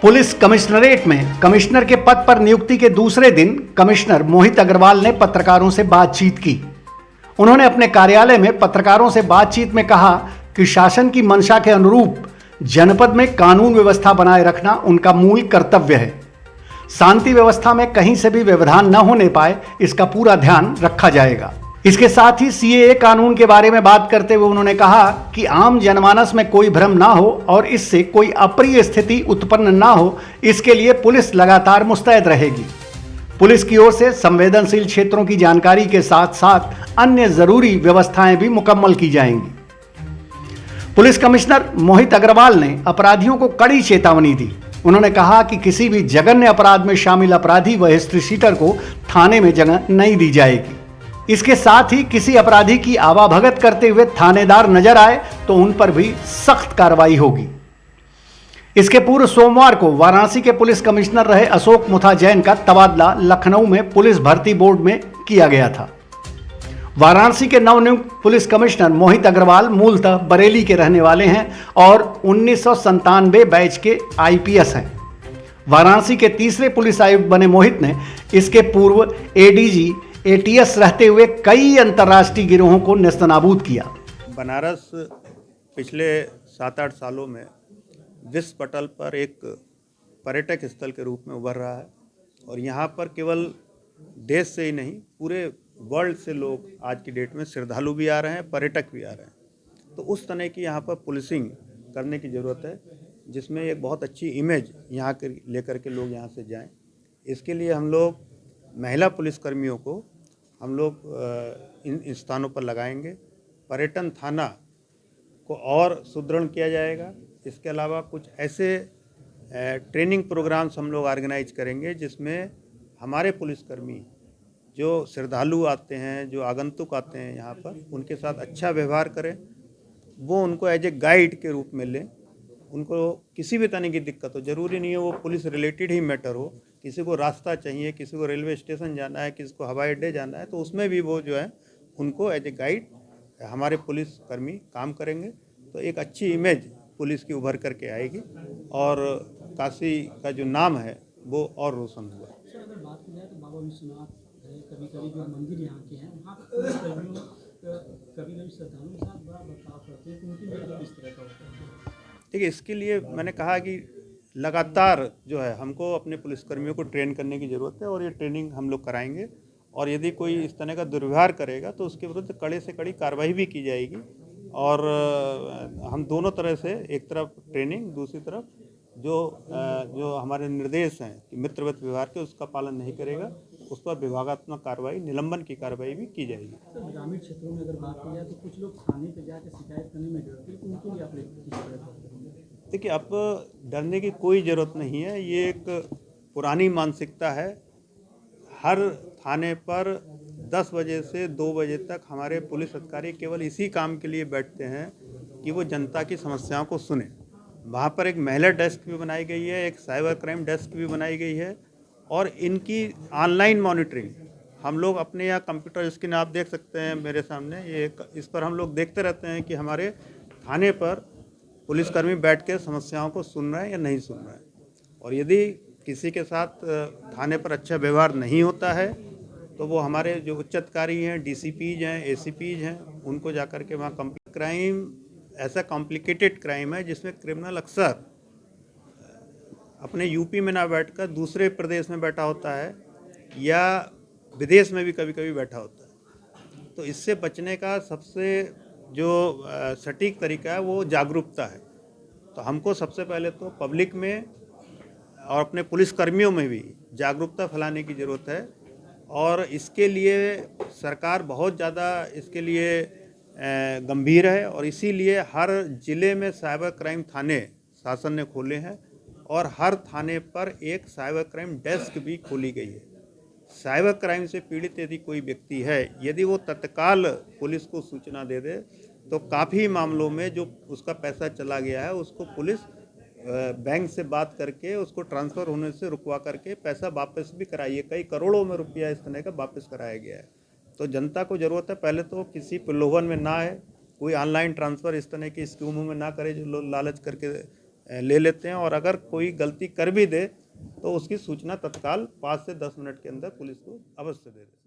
Police commissionerate में commissioner के पद पर नियुक्ति के दूसरे दिन कमिश्नर मोहित अग्रवाल ने पत्रकारों से बातचीत की। उन्होंने अपने कार्यालय में पत्रकारों से बातचीत में कहा कि शासन की मंशा के अनुरूप जनपद में कानून व्यवस्था बनाए रखना उनका मूल कर्तव्य है। शांति व्यवस्था में कहीं से भी व्यवधान न होने पाए, इसका पूरा ध्यान रखा जाएगा। इसके साथ ही सीएए कानून के बारे में बात करते हुए उन्होंने कहा कि आम जनमानस में कोई भ्रम ना हो और इससे कोई अप्रिय स्थिति उत्पन्न ना हो, इसके लिए पुलिस लगातार मुस्तैद रहेगी। पुलिस की ओर से संवेदनशील क्षेत्रों की जानकारी के साथ साथ अन्य जरूरी व्यवस्थाएं भी मुकम्मल की जाएंगी। पुलिस कमिश्नर मोहित अग्रवाल ने अपराधियों को कड़ी चेतावनी दी। उन्होंने कहा कि किसी भी जघन्य अपराध में शामिल अपराधी व हिस्ट्री शीटर को थाने में जगह नहीं दी जाएगी। इसके साथ ही किसी अपराधी की आवाभगत करते हुए थानेदार नजर आए तो उन पर भी सख्त कार्रवाई होगी। इसके पूर्व सोमवार को वाराणसी के पुलिस कमिश्नर रहे अशोक मुथा जैन का तबादला लखनऊ में पुलिस भर्ती बोर्ड में किया गया था। वाराणसी के नवनियुक्त पुलिस कमिश्नर मोहित अग्रवाल मूलतः बरेली के रहने वाले हैं और 1997 बैच के आईपीएस हैं। वाराणसी के तीसरे पुलिस आयुक्त बने मोहित ने इसके पूर्व एडीजी एटीएस रहते हुए कई अंतर्राष्ट्रीय गिरोहों को नेस्तनाबूद किया। बनारस पिछले 7-8 सालों में विश्व पटल पर एक पर्यटक स्थल के रूप में उभर रहा है और यहाँ पर केवल देश से ही नहीं पूरे वर्ल्ड से लोग आज की डेट में श्रद्धालु भी आ रहे हैं, पर्यटक भी आ रहे हैं। तो उस तरह की यहाँ पर पुलिसिंग करने की ज़रूरत है जिसमें एक बहुत अच्छी इमेज यहाँ के लेकर के लोग यहाँ से जाएं। इसके लिए हम लोग महिला पुलिसकर्मियों को हम लोग इन स्थानों पर लगाएंगे। पर्यटन थाना को और सुदृढ़ किया जाएगा। इसके अलावा कुछ ऐसे ट्रेनिंग प्रोग्राम्स हम लोग ऑर्गेनाइज करेंगे जिसमें हमारे पुलिसकर्मी जो श्रद्धालु आते हैं, जो आगंतुक आते हैं यहाँ पर, उनके साथ अच्छा व्यवहार करें। वो उनको एज ए गाइड के रूप में लें। उनको किसी भी तरह की दिक्कत हो, ज़रूरी नहीं है वो पुलिस रिलेटेड ही मैटर हो, किसी को रास्ता चाहिए, किसी को रेलवे स्टेशन जाना है, किसी को हवाई अड्डे जाना है, तो उसमें भी वो जो है उनको एज ए गाइड हमारे पुलिसकर्मी काम करेंगे। तो एक अच्छी इमेज पुलिस की उभर करके आएगी और काशी का जो नाम है वो और रोशन हुआ। सर, अगर बात की जाए तो बाबा विश्वनाथ कभी कभी जो मंदिर यहाँ के हैं वहाँ पर पुलिसकर्मियों कभी कभी श्रद्धालुओं के साथ बड़ा बर्ताव करते हैं, तो उनके लिए किस तरह का होता है? देखिए, इसके लिए मैंने कहा कि लगातार जो है हमको अपने पुलिसकर्मियों को ट्रेन करने की ज़रूरत है और ये ट्रेनिंग हम लोग कराएंगे और यदि कोई इस तरह का दुर्व्यवहार करेगा तो उसके विरुद्ध कड़े से कड़ी कार्रवाई भी की जाएगी। और हम दोनों तरह से, एक तरफ ट्रेनिंग, दूसरी तरफ जो हमारे निर्देश हैं कि मित्रवत व्यवहार के, उसका पालन नहीं करेगा उस पर विभागात्मक कार्रवाई, निलंबन की कार्रवाई भी की जाएगी। सर, ग्रामीण क्षेत्रों में अगर बात की जाए तो कुछ लोग थाने पे जाकर शिकायत करने में डरते हैं, तो उनके लिए आप किस तरह का? देखिए, अब डरने की कोई ज़रूरत नहीं है। ये एक पुरानी मानसिकता है। हर थाने पर 10 बजे से 2 बजे तक हमारे पुलिस अधिकारी केवल इसी काम के लिए बैठते हैं कि वो जनता की समस्याओं को सुने। वहाँ पर एक महिला डेस्क भी बनाई गई है, एक साइबर क्राइम डेस्क भी बनाई गई है और इनकी ऑनलाइन मॉनिटरिंग हम लोग अपने यहाँ कंप्यूटर स्क्रीन आप देख सकते हैं मेरे सामने, ये इस पर हम लोग देखते रहते हैं कि हमारे थाने पर पुलिसकर्मी बैठ के समस्याओं को सुन रहे हैं या नहीं सुन रहे हैं। और यदि किसी के साथ थाने पर अच्छा व्यवहार नहीं होता है तो वो हमारे जो उच्च अधिकारी हैं, डीसीपीज हैं, एसीपीज हैं, उनको जाकर के वहाँ क्राइम ऐसा कॉम्प्लिकेटेड क्राइम है जिसमें क्रिमिनल अक्सर अपने यूपी में ना बैठकर दूसरे प्रदेश में बैठा होता है या विदेश में भी कभी कभी बैठा होता है। तो इससे बचने का सबसे जो सटीक तरीका है वो जागरूकता है। तो हमको सबसे पहले तो पब्लिक में और अपने पुलिसकर्मियों में भी जागरूकता फैलाने की ज़रूरत है और इसके लिए सरकार बहुत ज़्यादा इसके लिए गंभीर है और इसीलिए हर ज़िले में साइबर क्राइम थाने शासन ने खोले हैं और हर थाने पर एक साइबर क्राइम डेस्क भी खोली गई है। साइबर क्राइम से पीड़ित यदि कोई व्यक्ति है, यदि वो तत्काल पुलिस को सूचना दे दे तो काफ़ी मामलों में जो उसका पैसा चला गया है उसको पुलिस बैंक से बात करके उसको ट्रांसफ़र होने से रुकवा करके पैसा वापस भी कराइए। कई करोड़ों में रुपया इस तरह का वापस कराया गया है। तो जनता को ज़रूरत है पहले तो किसी प्रलोभन में ना आए, कोई ऑनलाइन ट्रांसफ़र इस तरह की स्कीमों में ना करे जो लोग लालच करके ले लेते हैं और अगर कोई गलती कर भी दे तो उसकी सूचना तत्काल 5 से 10 मिनट के अंदर पुलिस को अवश्य दे देते हैं।